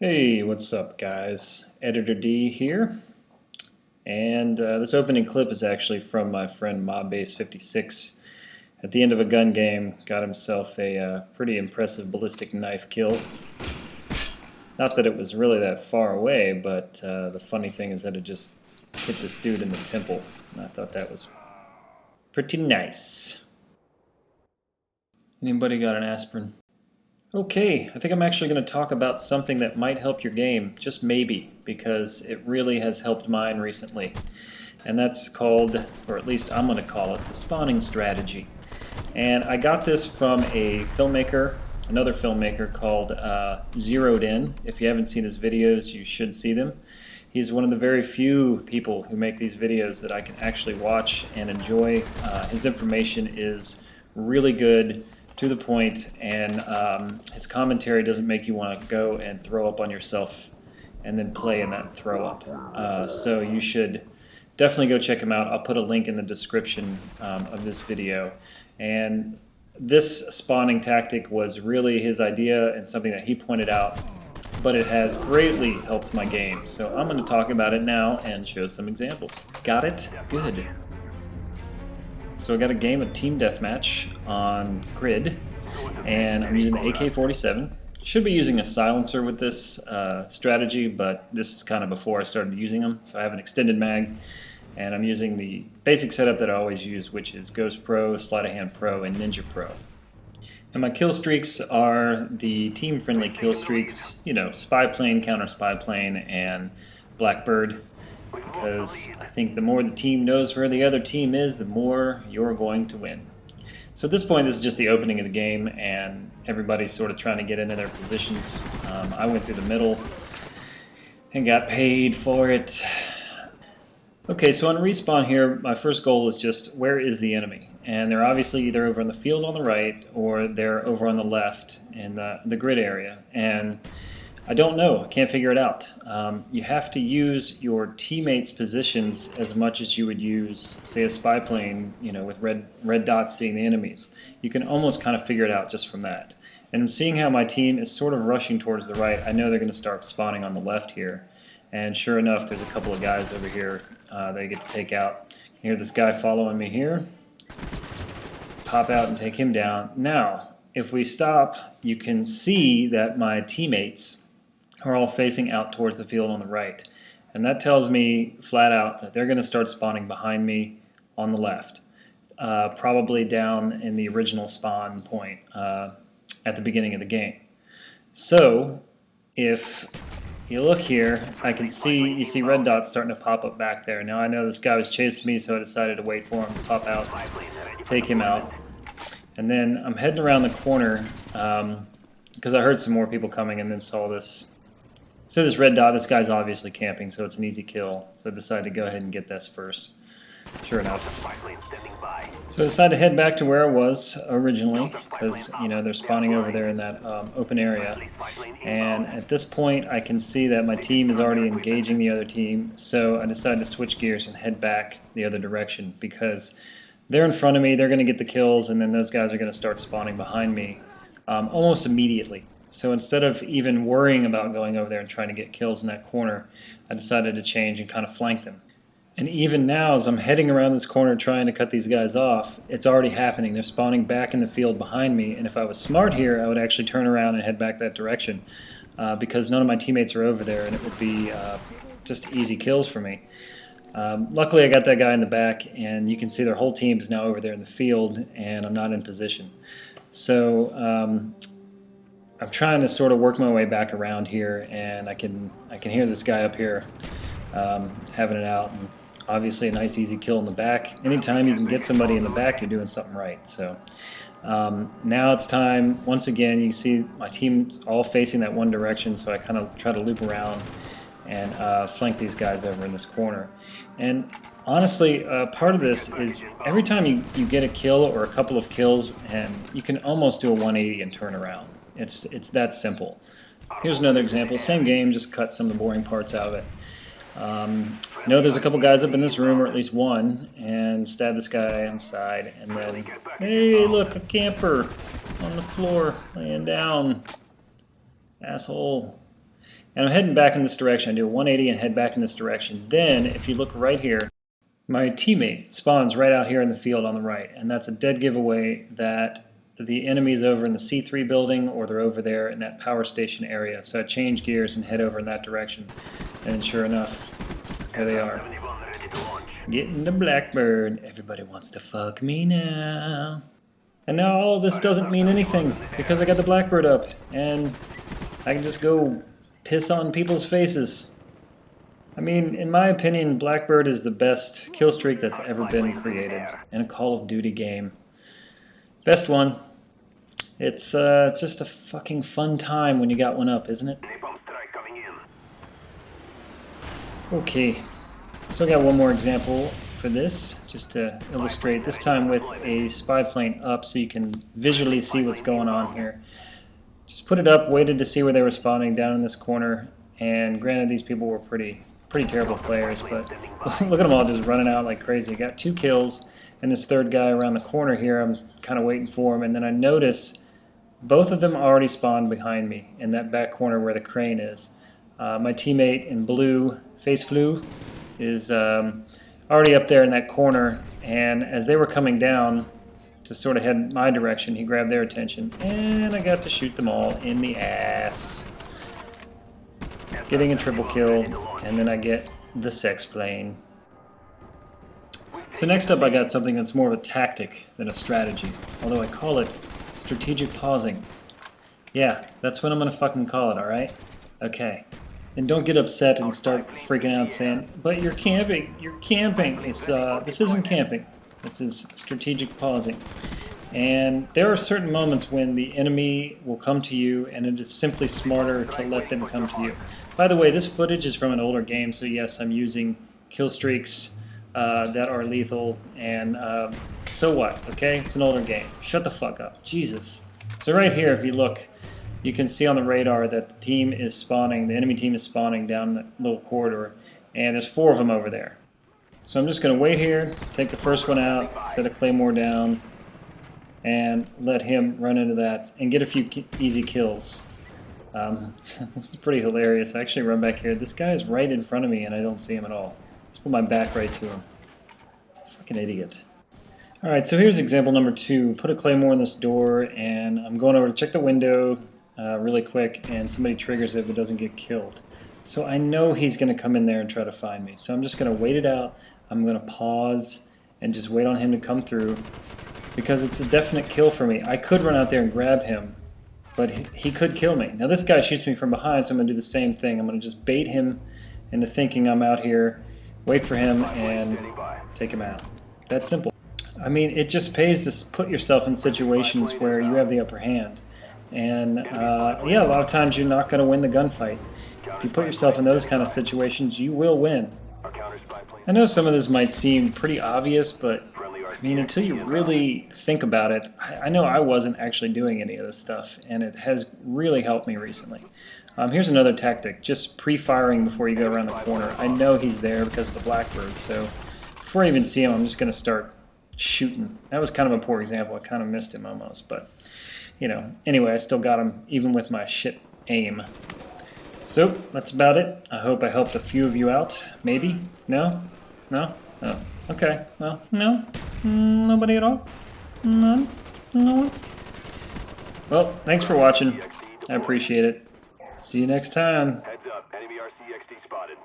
Hey, what's up guys? Editor D here, and this opening clip is actually from my friend MobBase56. At the end of a gun game, got himself a pretty impressive ballistic knife kill. Not that it was really that far away, but the funny thing is that it just hit this dude in the temple, and I thought that was pretty nice. Anybody got an aspirin? Okay, I think I'm actually going to talk about something that might help your game, just maybe, because it really has helped mine recently. And that's called, or at least I'm going to call it, the spawning strategy. And I got this from a filmmaker, another filmmaker called Zeroed In. If you haven't seen his videos, you should see them. He's one of the very few people who make these videos that I can actually watch and enjoy. His information is really good, to the point, and his commentary doesn't make you want to go and throw up on yourself and then play in that throw up. So you should definitely go check him out. I'll put a link in the description of this video. And this spawning tactic was really his idea and something that he pointed out, but it has greatly helped my game. So I'm going to talk about it now and show some examples. Got it? Good. So I got a game of team deathmatch on grid, and I'm using the AK-47. Should be using a silencer with this strategy, but this is kind of before I started using them. So I have an extended mag, and I'm using the basic setup that I always use, which is Ghost Pro, Sleight of Hand Pro, and Ninja Pro. And my kill streaks are the team-friendly kill streaks, you know, spy plane, counter spy plane, and Blackbird. Because I think the more the team knows where the other team is, the more you're going to win. So at this point, this is just the opening of the game, and everybody's sort of trying to get into their positions. I went through the middle and got paid for it. Okay, so on respawn here, my first goal is just, where is the enemy? And they're obviously either over in the field on the right, or they're over on the left in the grid area. And I don't know. I can't figure it out. You have to use your teammates' positions as much as you would use, say, a spy plane, you know, with red dots seeing the enemies. You can almost kind of figure it out just from that. And seeing how my team is sort of rushing towards the right, I know they're going to start spawning on the left here. And sure enough, there's a couple of guys over here they get to take out. You hear this guy following me here. Pop out and take him down. Now, if we stop, you can see that my teammates are all facing out towards the field on the right. And that tells me flat out that they're going to start spawning behind me on the left, probably down in the original spawn point at the beginning of the game. So if you look here, I can see, you see red dots starting to pop up back there. Now I know this guy was chasing me, so I decided to wait for him to pop out, take him out. And then I'm heading around the corner because I heard some more people coming and then saw this. So this red dot, this guy's obviously camping, so it's an easy kill. So I decided to go ahead and get this first. Sure enough. So I decided to head back to where I was originally, because, you know, they're spawning over there in that open area. And at this point, I can see that my team is already engaging the other team, so I decided to switch gears and head back the other direction, because they're in front of me, they're going to get the kills, and then those guys are going to start spawning behind me almost immediately. So instead of even worrying about going over there and trying to get kills in that corner, I decided to change and kind of flank them. And even now, as I'm heading around this corner trying to cut these guys off, it's already happening. They're spawning back in the field behind me, and if I was smart here, I would actually turn around and head back that direction because none of my teammates are over there, and it would be just easy kills for me. Luckily, I got that guy in the back, and you can see their whole team is now over there in the field, and I'm not in position. So I'm trying to sort of work my way back around here, and I can hear this guy up here having it out. And obviously, a nice easy kill in the back. Anytime you can get somebody in the back, you're doing something right. So now it's time. Once again, you see my team's all facing that one direction, so I kind of try to loop around and flank these guys over in this corner. And honestly, part of this is every time you get a kill or a couple of kills, and you can almost do a 180 and turn around. It's that simple. Here's another example. Same game, just cut some of the boring parts out of it. Know there's a couple guys up in this room, or at least one, and stab this guy inside, and then, hey, look, a camper on the floor, laying down. Asshole. And I'm heading back in this direction. I do a 180 and head back in this direction. Then, if you look right here, my teammate spawns right out here in the field on the right. And that's a dead giveaway that the enemy is over in the C3 building or they're over there in that power station area. So I change gears and head over in that direction. And sure enough, here they are. Getting the Blackbird. Everybody wants to fuck me now. And now all of this doesn't mean anything because I got the Blackbird up. And I can just go piss on people's faces. I mean, in my opinion, Blackbird is the best kill streak that's ever been created in a Call of Duty game. Best one. It's just a fucking fun time when you got one up, isn't it? Okay, so I got one more example for this, just to illustrate, this time with a spy plane up so you can visually see what's going on here. Just put it up, waited to see where they were spawning down in this corner, and granted these people were pretty terrible players, but look at them all just running out like crazy. Got 2 kills, and this third guy around the corner here, I'm kind of waiting for him, and then I notice both of them already spawned behind me in that back corner where the crane is. My teammate in blue, Face Flu, is already up there in that corner, and as they were coming down to sort of head my direction, he grabbed their attention, and I got to shoot them all in the ass. Getting a triple kill, and then I get the sex plane. So next up I got something that's more of a tactic than a strategy, although I call it strategic pausing. Yeah, that's what I'm gonna fucking call it, alright? Okay. And don't get upset and start freaking out saying, but you're camping, this isn't camping. This is strategic pausing. And there are certain moments when the enemy will come to you and it is simply smarter to let them come to you. By the way, this footage is from an older game, so yes, I'm using kill streaks that are lethal, and so what, okay? It's an older game. Shut the fuck up. Jesus. So right here, if you look, you can see on the radar that the team is spawning, the enemy team is spawning down that little corridor, and there's 4 of them over there. So I'm just going to wait here, take the first one out, set a claymore down, and let him run into that and get a few easy kills. This is pretty hilarious. I actually run back here. This guy is right in front of me and I don't see him at all. Let's put my back right to him. Fucking idiot. Alright, so here's example number 2. Put a claymore in this door and I'm going over to check the window really quick, and somebody triggers it but doesn't get killed. So I know he's going to come in there and try to find me. So I'm just going to wait it out. I'm going to pause and just wait on him to come through, because it's a definite kill for me. I could run out there and grab him, but he could kill me. Now this guy shoots me from behind, so I'm going to do the same thing. I'm going to just bait him into thinking I'm out here, wait for him, and take him out. That's simple. I mean, it just pays to put yourself in situations where you have the upper hand. And yeah, a lot of times you're not going to win the gunfight. If you put yourself in those kind of situations, you will win. I know some of this might seem pretty obvious, but I mean, until you really think about it, I know I wasn't actually doing any of this stuff, and it has really helped me recently. Here's another tactic, just pre-firing before you go around the corner. I know he's there because of the Blackbird, so before I even see him, I'm just going to start shooting. That was kind of a poor example. I kind of missed him almost, but, you know, anyway, I still got him, even with my shit aim. So, that's about it. I hope I helped a few of you out. Maybe? No? No? Oh, okay. Well, no? Nobody at all? None? No one? Well, thanks for watching. I appreciate it. See you next time. Heads up, enemy RCXD spotted.